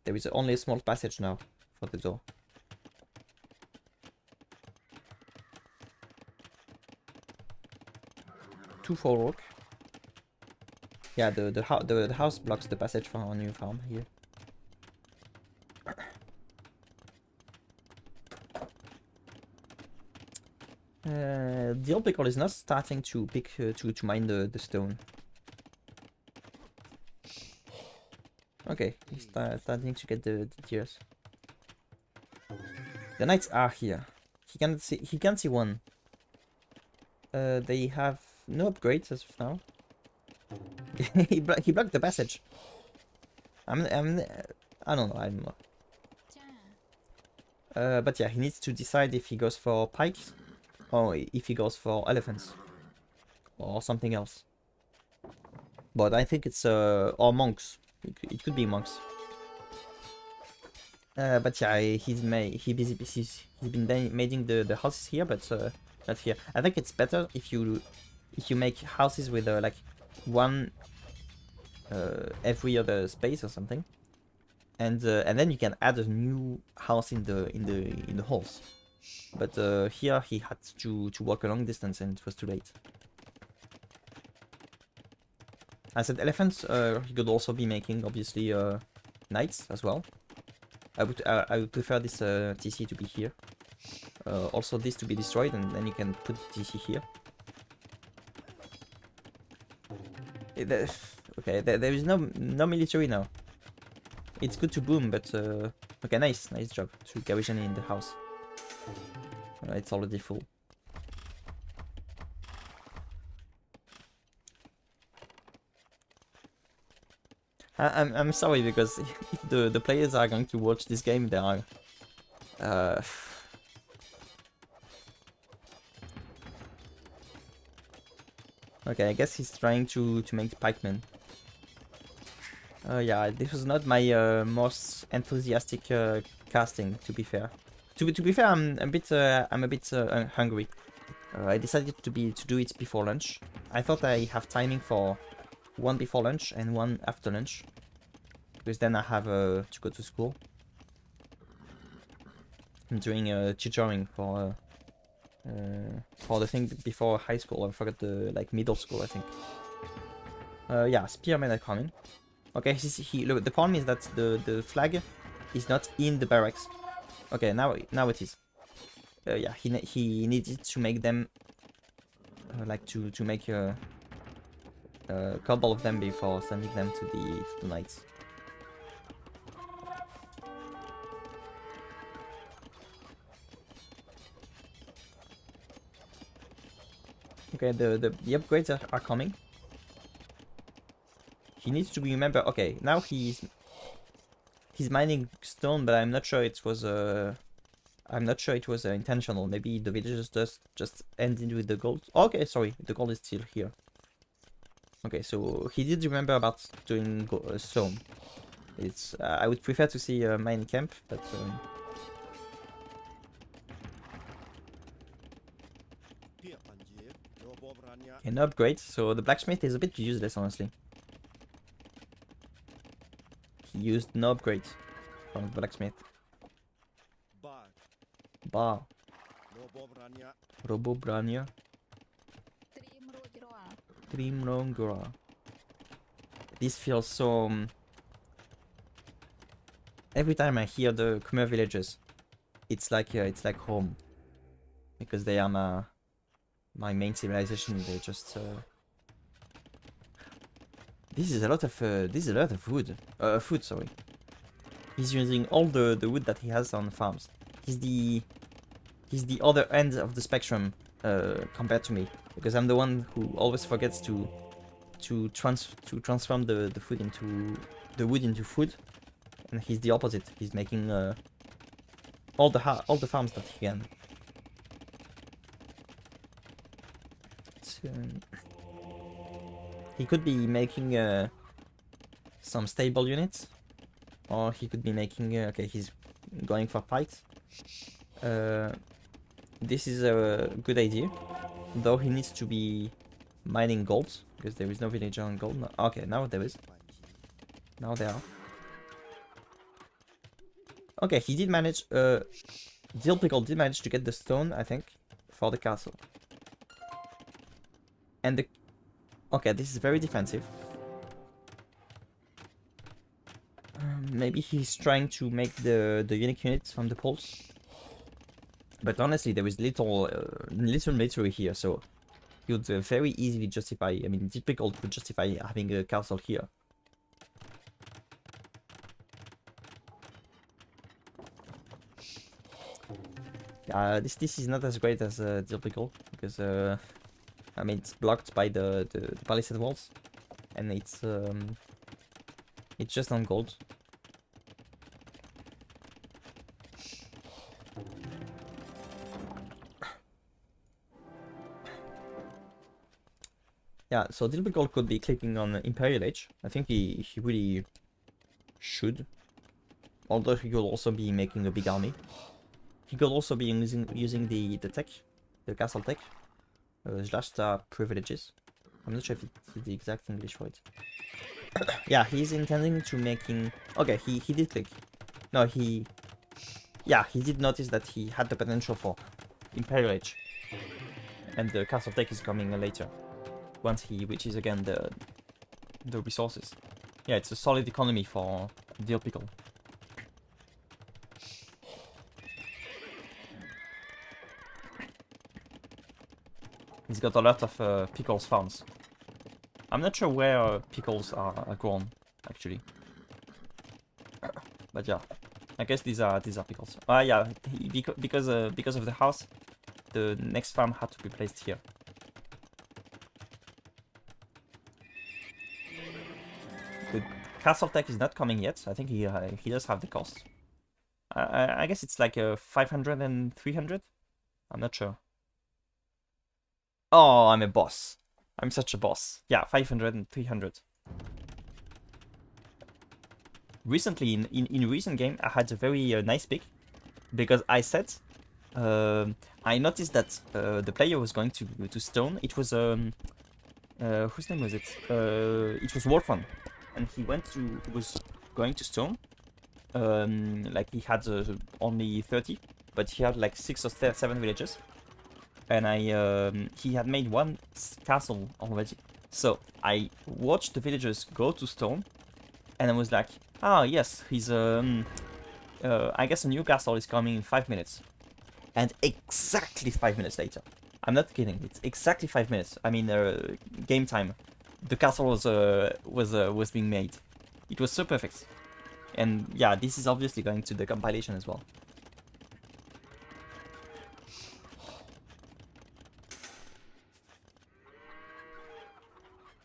There is only a small passage now for the door. Two for work. Yeah, the house blocks the passage for our new farm here. DillPickle is not starting to to mine the stone. Okay, he's starting to get the tears. The knights are here. He can see one. They have no upgrades as of now. he blocked the passage. I don't know. But yeah, he needs to decide if he goes for pikes or if he goes for elephants or something else. But I think it's or monks. It could be monks. But yeah, he's been making the houses here, but not here. I think it's better if you make houses with like one every other space or something, and then you can add a new house in the halls. But here he had to walk a long distance and it was too late. I said elephants. He could also be making obviously knights as well. I would prefer this TC to be here. Also this to be destroyed, and then you can put the TC here. Okay, there is no military now. It's good to boom, but okay, nice job to garrison in the house. It's already full. I'm sorry, because if the players are going to watch this game, they are okay, I guess he's trying to make the pikemen. Yeah, this was not my most enthusiastic casting, to be fair. To be fair, I'm a bit hungry. I decided to do it before lunch. I thought I have timing for one before lunch and one after lunch, because then I have to go to school. I'm doing tutoring for the thing before high school. I forgot the middle school, I think. Yeah, spearmen are coming. Okay, look, the problem is that the flag is not in the barracks. Okay, now it is. Yeah, he needed to make them like to make a couple of them before sending them to the knights. Okay, the upgrades are coming. He needs to remember. Okay, now he's mining stone, but I'm not sure it was intentional. Maybe the villagers just ended with the gold. Okay, sorry, the gold is still here. Okay, so he did remember about doing stone. It's I would prefer to see a mining camp, but an upgrade. So the blacksmith is a bit useless, honestly. He used no upgrades from the blacksmith. Bar. Robobrania. Trimrongra. This feels so... every time I hear the Khmer villagers, it's like home. Because they are my main civilization. They just... This is a lot of wood. Food, sorry. He's using all the wood that he has on farms. He's the other end of the spectrum compared to me, because I'm the one who always forgets to transform the wood into food, and he's the opposite. He's making all the farms that he can. He could be making some stable units, or he could be making. Okay, he's going for pikes. This is a good idea, though he needs to be mining gold because there is no villager on gold. No, okay, now there is. Now there are. Okay, he did manage. DillPickle did manage to get the stone, I think, for the castle. And the... Okay, this is very defensive. Maybe he's trying to make the unique units from the poles. But honestly, there is little military here, so he would very easily justify... I mean, DillPickle could justify having a castle here. This is not as great as DillPickle, because I mean, it's blocked by the palisade walls, and it's just on gold. Yeah, so DillPickle could be clicking on Imperial Age. I think he really should. Although he could also be making a big army. He could also be using the tech, the castle tech, /star privileges. I'm not sure if it's the exact English for it. Yeah, he's intending to making. Okay, he did click. No, yeah, he did notice that he had the potential for Imperial Age, and the castle tech is coming later, once he reaches again the resources. Yeah, it's a solid economy for DillPickle. He's got a lot of pickles farms. I'm not sure where pickles are grown, actually. But yeah, I guess these are pickles. Yeah, because of the house, the next farm had to be placed here. The castle tech is not coming yet. I think he does have the cost. I guess it's like 500 and 300. I'm not sure. Oh, I'm a boss. I'm such a boss. Yeah, 500 and 300. Recently, in recent game, I had a very nice pick, because I said, I noticed that the player was going to stone. It was whose name was it? It was Wolfon, and he was going to stone. Like he had only 30, but he had like 6 or 7 villages. And he had made one castle already. So I watched the villagers go to stone, and I was like, ah, yes, he's I guess a new castle is coming in 5 minutes. And exactly 5 minutes later, I'm not kidding, it's exactly 5 minutes. I mean, game time, the castle was being made. It was so perfect. And yeah, this is obviously going to the compilation as well.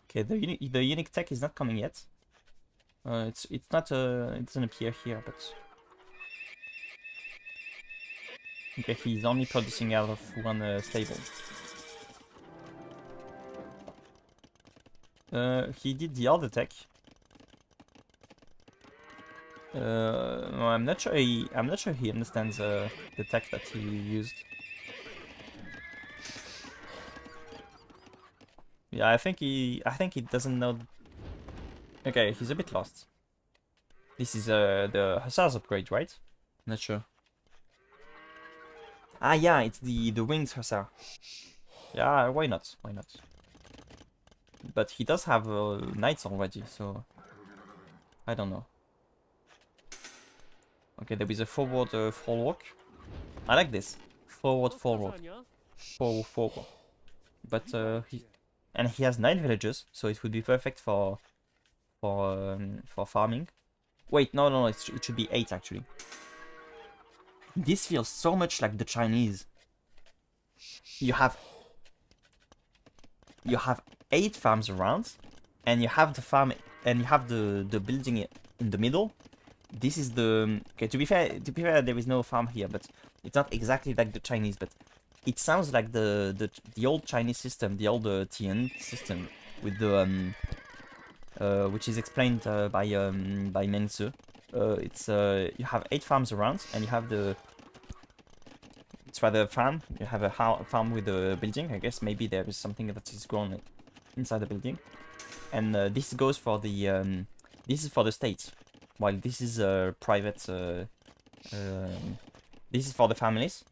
Okay, the unique tech is not coming yet. It's not it doesn't appear here, but okay, he's only producing out of one stable. He did the other tech. No, I'm not sure he understands the tech that he used. Yeah, I think he doesn't know. Okay, he's a bit lost. This is the Hussars upgrade, right? Not sure. Ah, yeah, it's the winged Hussar. Yeah, why not? Why not? But he does have knights already, so I don't know. Okay, there is a forward walk. I like this. Forward walk. Forward. But he has 9 villages, so it would be perfect for farming. Wait, no, it should be 8 actually. This feels so much like the Chinese. You have 8 farms around, and you have the farm, and you have the building in the middle. This is the okay. To be fair, there is no farm here, but it's not exactly like the Chinese. But it sounds like the old Chinese system, the old Tian system, with the which is explained by Meng Tzu. It's you have 8 farms around, and you have the it's rather a farm. You have a farm with a building. I guess maybe there is something that is grown inside the building, and this goes for the this is for the state, while this is private. This is for the families.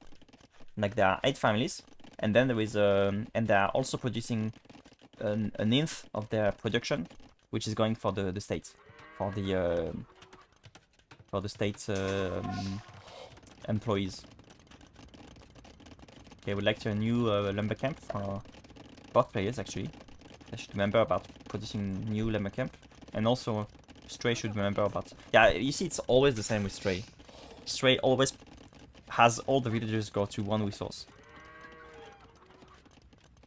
Like there are 8 families, and then there is and they are also producing an nth of their production, which is going for the state, for the state employees. Okay, we'd like to a new lumber camp for both players actually. I should remember about producing new lumber camp, and also Stray should remember about. Yeah, you see, it's always the same with Stray. Stray always has all the villagers go to one resource.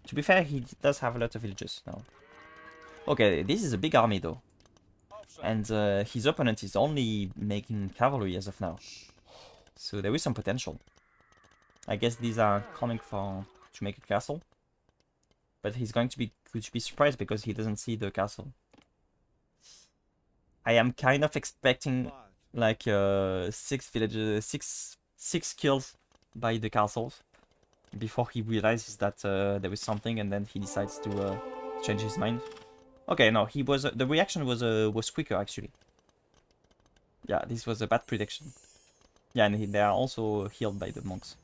To be fair, he does have a lot of villagers now. Okay, this is a big army though. And his opponent is only making cavalry as of now. So there is some potential. I guess these are coming to make a castle. But he's going to be surprised because he doesn't see the castle. I am kind of expecting like 6 villages, 6 kills by the castles before he realizes that there is something, and then he decides to change his mind. Okay, no, he was the reaction was quicker actually. Yeah, this was a bad prediction. Yeah, and they are also healed by the monks.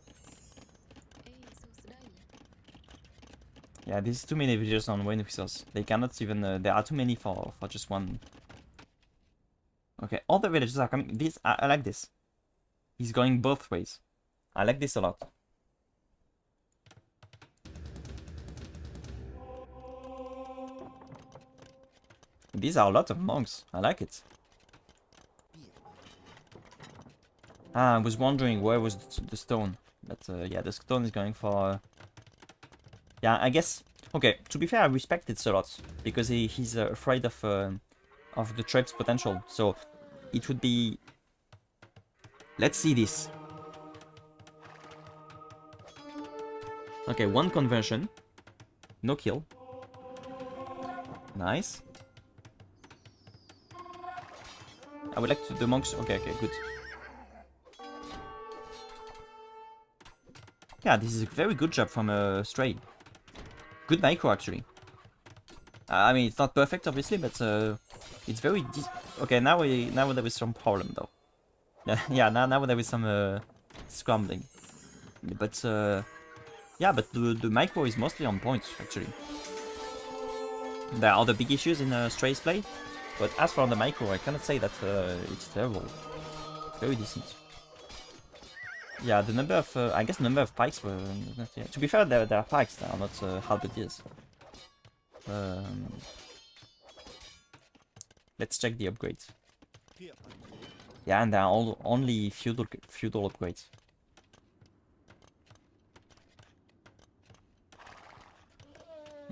Yeah, there's too many villagers on one resource. They cannot even. There are too many for just one. Okay, all the villagers are coming. This I like this. He's going both ways. I like this a lot. These are a lot of monks. I like it. I was wondering where was the stone. But yeah, the stone is going for... yeah, I guess... okay, to be fair, I respect it a lot. Because he's afraid of the trade's potential. So it would be... let's see this. Okay, 1 conversion. No kill. Nice. I would like to the monks. Okay, good. Yeah, this is a very good job from Stray. Good micro actually. I mean, it's not perfect obviously, but it's very. Okay, now there is some problem though. Yeah, now there is some scrambling. But yeah, but the micro is mostly on point actually. There are other big issues in Stray's play, but as for the micro, I cannot say that it's terrible. It's very decent. Yeah, the number of I guess the number of pikes were not, yeah. To be fair, there are pikes that are not halberdiers. Let's check the upgrades. Yeah, and they are all only feudal upgrades.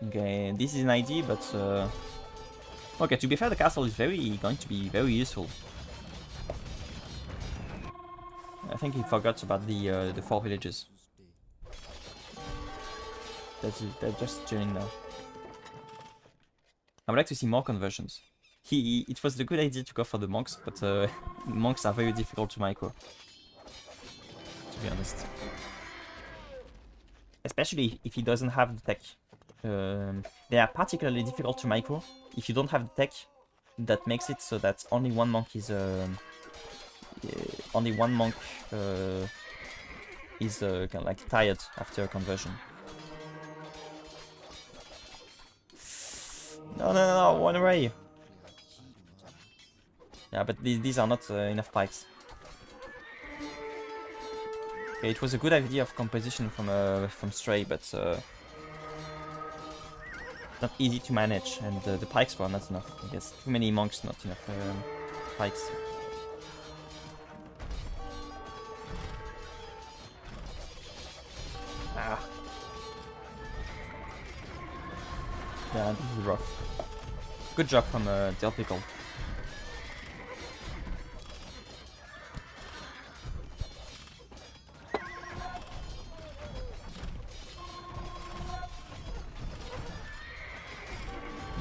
Okay, this is an ID, but okay. To be fair, the castle is going to be very useful. I think he forgot about the 4 villages. They're just chilling now. I would like to see more conversions. It was a good idea to go for the monks, but monks are very difficult to micro. To be honest. Especially if he doesn't have the tech. They are particularly difficult to micro if you don't have the tech that makes it so that only one monk is kind of like tired after a conversion. No, one away. Yeah, but these are not enough pikes. Okay, it was a good idea of composition from Stray, but not easy to manage, and the pikes were not enough. I guess too many monks, not enough pikes. Ah. Yeah, this is rough. Good job from DillPickle.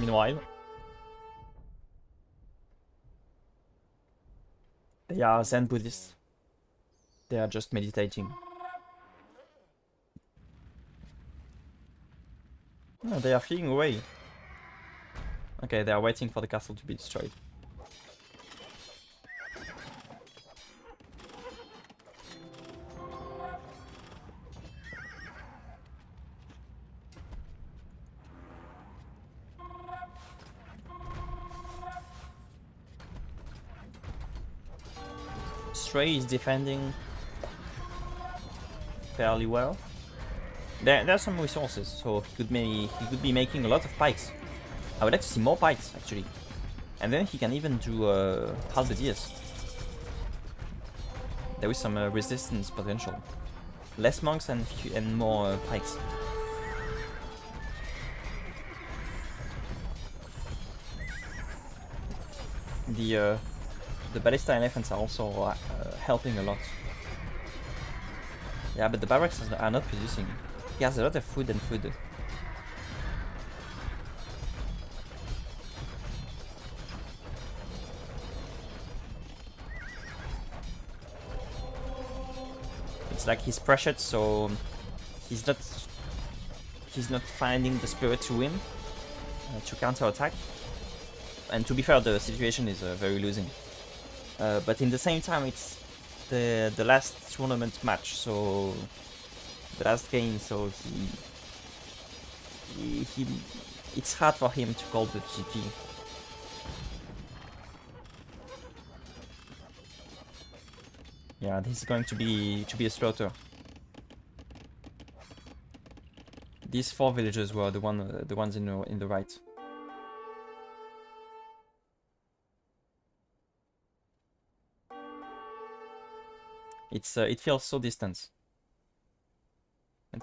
Meanwhile, they are Zen Buddhists. They are just meditating. No, they are fleeing away. Okay, they are waiting for the castle to be destroyed. Stray is defending fairly well. There's some resources, so he could be making a lot of pikes. I would like to see more pikes actually, and then he can even do halberdiers. There is some resistance potential. Less monks and more pikes. The ballista elephants are also helping a lot. Yeah, but the barracks are not producing. He has a lot of food and food. It's like he's pressured, so he's not finding the spirit to win, to counter attack. And to be fair, the situation is very losing. But in the same time, it's the last tournament match, so the last game, so it's hard for him to call the GG. Yeah, this is going to be a slaughter. These 4 villagers were the ones in the right. It feels so distant. It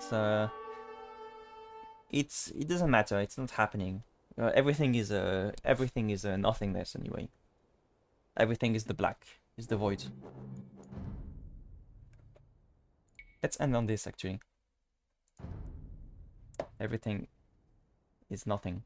doesn't matter. It's not happening. Everything is nothingness anyway. Everything is the black, is the void. Let's end on this actually. Everything is nothing.